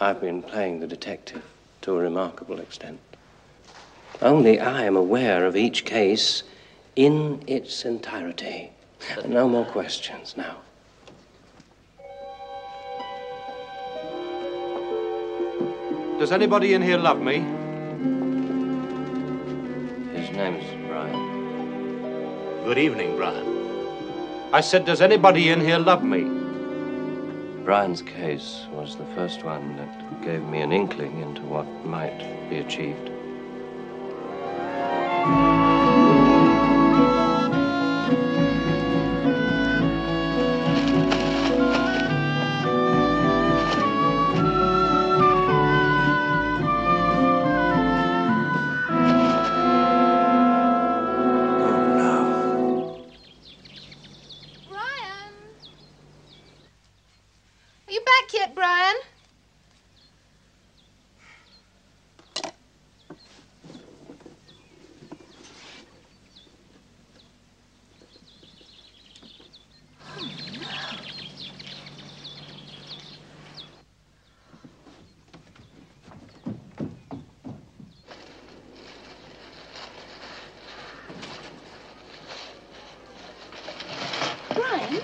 I've been playing the detective to a remarkable extent. Only I am aware of each case in its entirety. No more questions now. Does anybody in here love me? His name's Brian. Good evening, Brian. I said, does anybody in here love me? Brian's case was the first one that gave me an inkling into what might be achieved. Brian? Brian?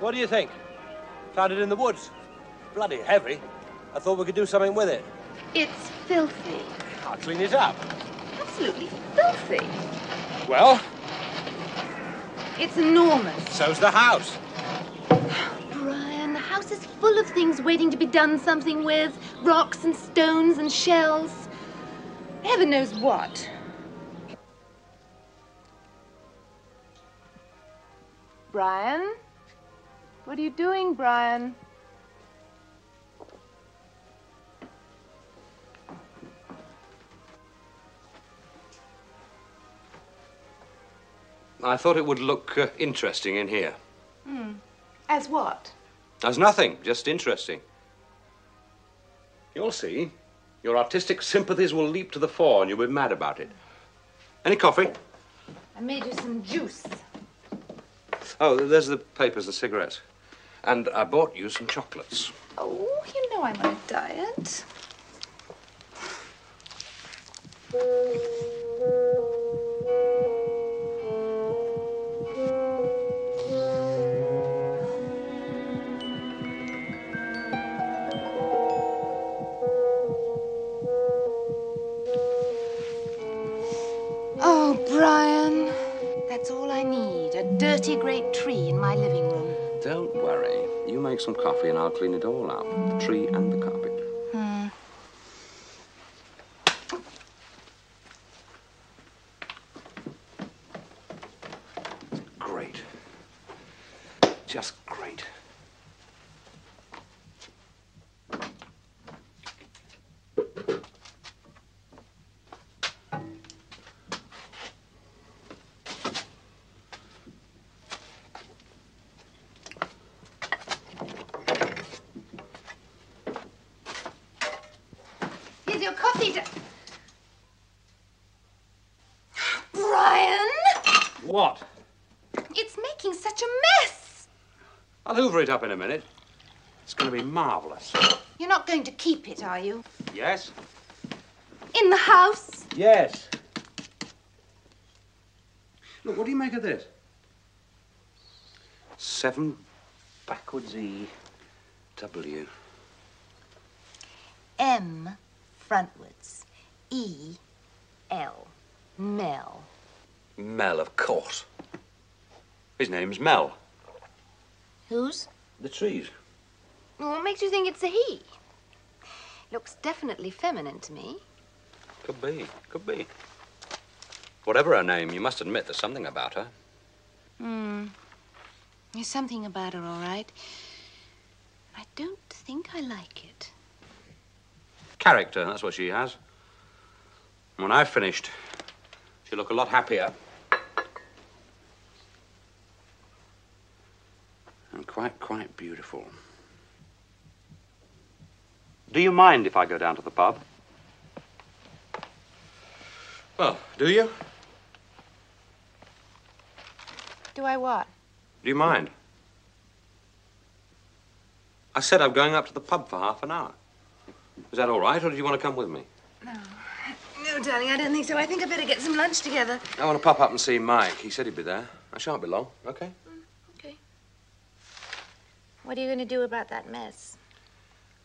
What do you think? Found it in the woods. Bloody heavy. I thought we could do something with it. It's filthy. I'll clean it up. Absolutely filthy. Well? It's enormous. So's the house. Brian, the house is full of things waiting to be done something with. Rocks and stones and shells. Heaven knows what. Brian? What are you doing, Brian? I thought it would look interesting in here. As what? As nothing, just interesting. You'll see. Your artistic sympathies will leap to the fore and you'll be mad about it. Any coffee? I made you some juice. Oh, there's the papers and cigarettes. And I bought you some chocolates. Oh, you know I'm on a diet. Oh, Brian, that's all I need. A dirty great tree in my living room. Don't worry. You make some coffee and I'll clean it all up. The tree and the carpet. Great. Just great. Here's your coffee. Brian! What? It's making such a mess. I'll hoover it up in a minute. It's going to be marvelous. You're not going to keep it, are you? Yes? In the house? Yes. Look, what do you make of this? 7 backwards E, W. M frontwards. E, L. Mel. Mel, of course. His name's Mel. Whose? The trees. What makes you think it's a he? Looks definitely feminine to me. Could be, could be. Whatever her name, you must admit there's something about her. There's something about her, all right. I don't think I like it. Character, that's what she has. When I've finished, she'll look a lot happier. And quite beautiful. Do you mind if I go down to the pub? Well, do you? Do I what? Do you mind? I said I'm going up to the pub for half an hour. Is that all right, or do you want to come with me? No. No, darling, I don't think so. I think I better get some lunch together. I want to pop up and see Mike. He said he'd be there. I shan't be long, okay? Okay. What are you going to do about that mess?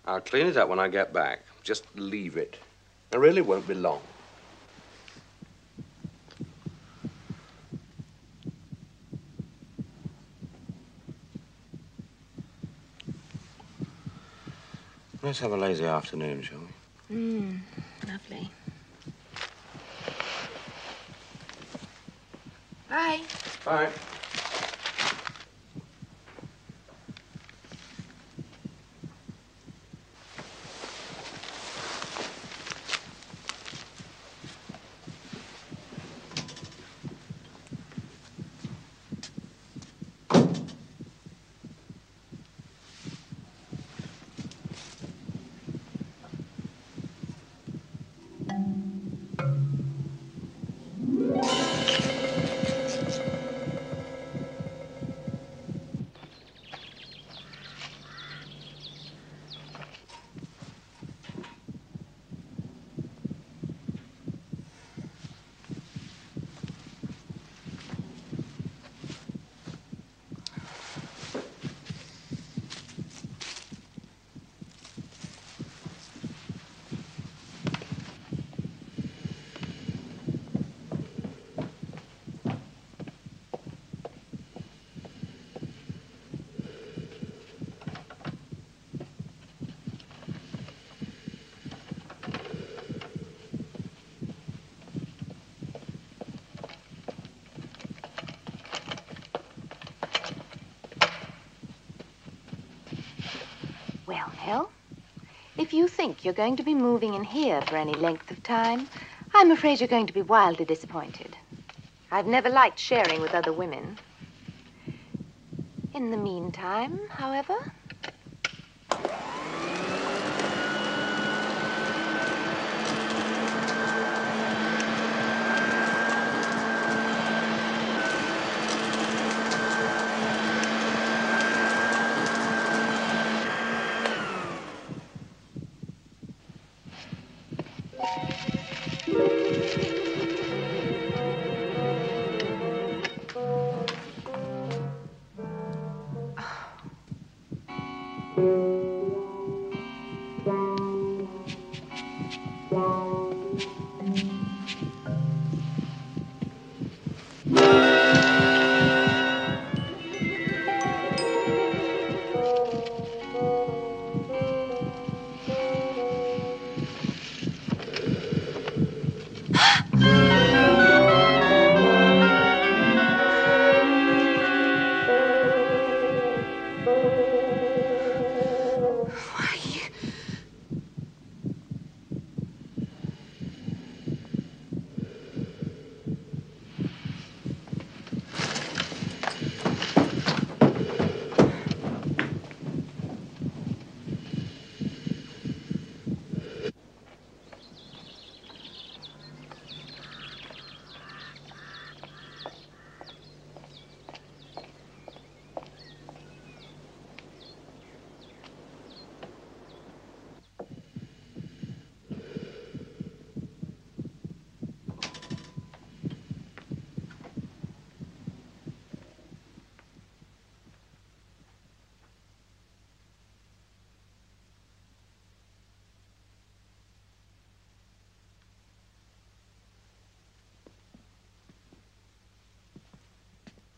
I'll clean it up when I get back. Just leave it. I really won't be long. Let's have a lazy afternoon, shall we? Lovely. Bye. Bye. Well, if you think you're going to be moving in here for any length of time, I'm afraid you're going to be wildly disappointed. I've never liked sharing with other women. In the meantime, however...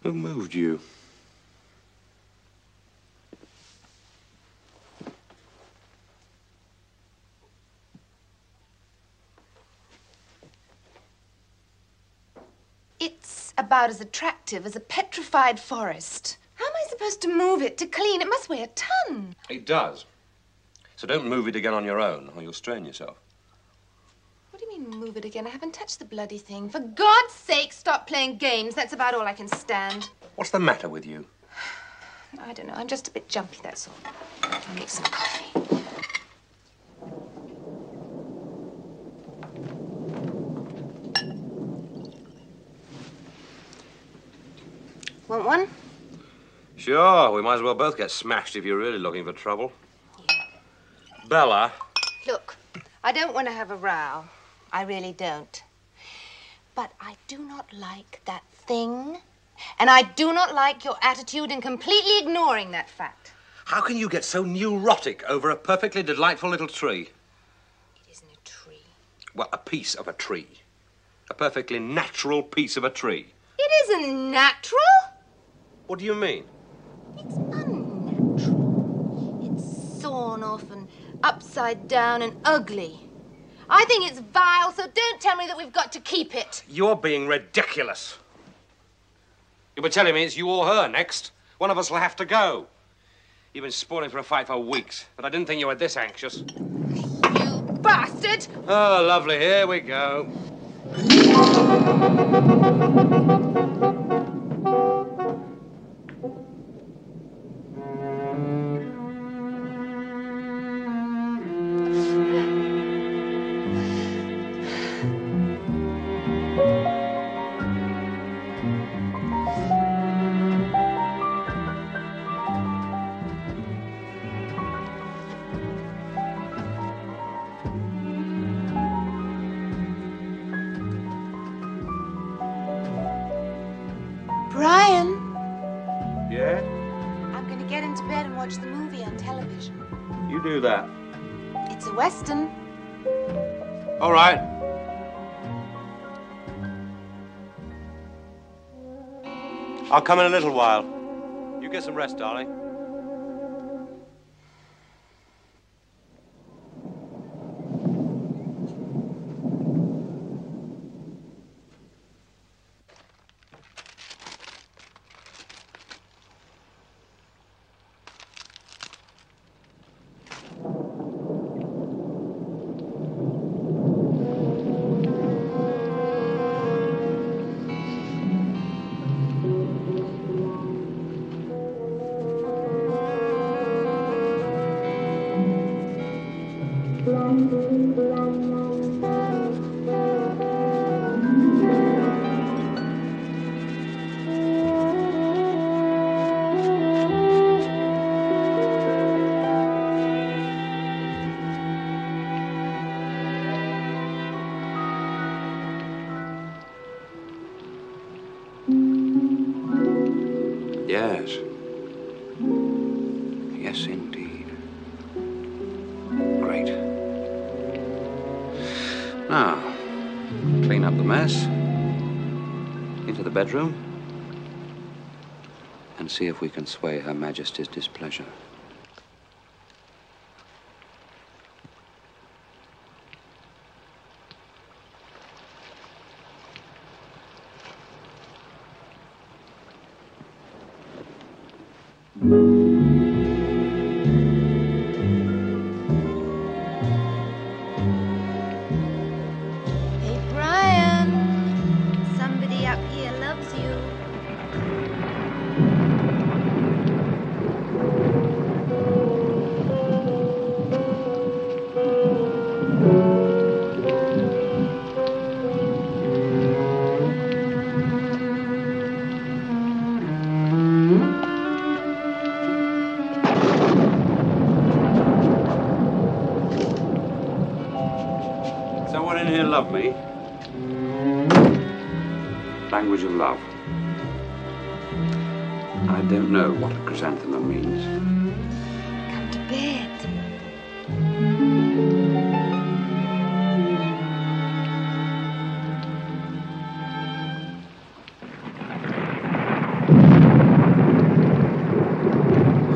Who moved you? It's about as attractive as a petrified forest. How am I supposed to move it to clean? It must weigh a ton. It does. So don't move it again on your own, or you'll strain yourself. What do you mean, move it again? I haven't touched the bloody thing. For God's sake, stop playing games. That's about all I can stand. What's the matter with you? I don't know. I'm just a bit jumpy, that's all. I'll make some coffee. Want one? Sure, we might as well both get smashed if you're really looking for trouble. Bella. Look, I don't want to have a row. I really don't. But I do not like that thing. And I do not like your attitude in completely ignoring that fact. How can you get so neurotic over a perfectly delightful little tree? It isn't a tree. Well, a piece of a tree. A perfectly natural piece of a tree. It isn't natural. What do you mean? It's unnatural. It's sawn off and upside down and ugly. I think it's vile, so don't tell me that we've got to keep it. You're being ridiculous. You were telling me it's you or her next. One of us will have to go. You've been spoiling for a fight for weeks, but I didn't think you were this anxious. You bastard! Oh, lovely. Here we go. Brian, Yeah? I'm going to get into bed and watch the movie on television. You do that. It's a Western. All right. I'll come in a little while. You get some rest, darling. Yes. Yes, indeed. Great. Now, clean up the mess, into the bedroom, and see if we can sway Her Majesty's displeasure. Hey, Brian. Somebody up here loves you. Someone in here love me? Language of love. I don't know what a chrysanthemum means. Come to bed.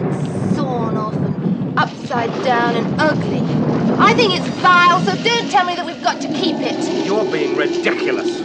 It's sawn off and upside down and ugly. I think it's vile, so don't tell me that we've got to keep it. You're being ridiculous.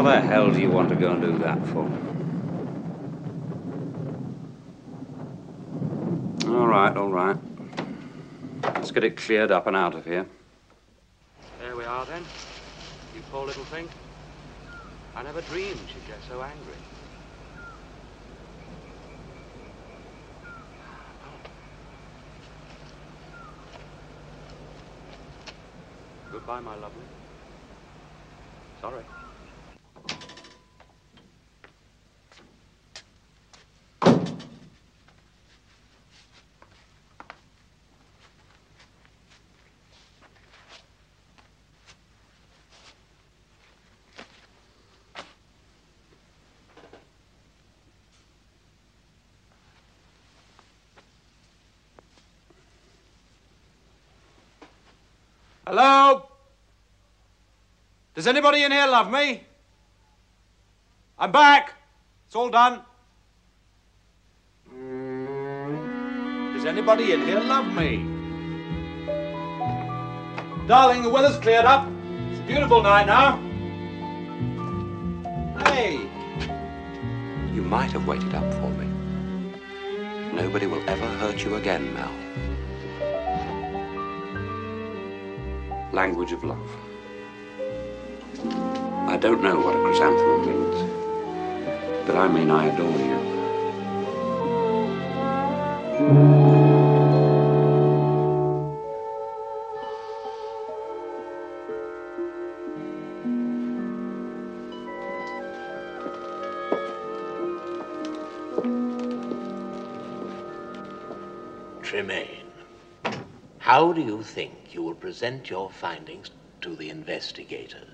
What the hell do you want to go and do that for? All right, all right. Let's get it cleared up and out of here. There we are, then. You poor little thing. I never dreamed she'd get so angry. Goodbye, my lovely. Sorry. Hello? Does anybody in here love me? I'm back. It's all done. Does anybody in here love me? Darling, the weather's cleared up. It's a beautiful night now. Hey. You might have waited up for me. Nobody will ever hurt you again, Mel. Language of love. I don't know what a chrysanthemum means, but I mean I adore you. Tremaine, how do you think you will present your findings to the investigators?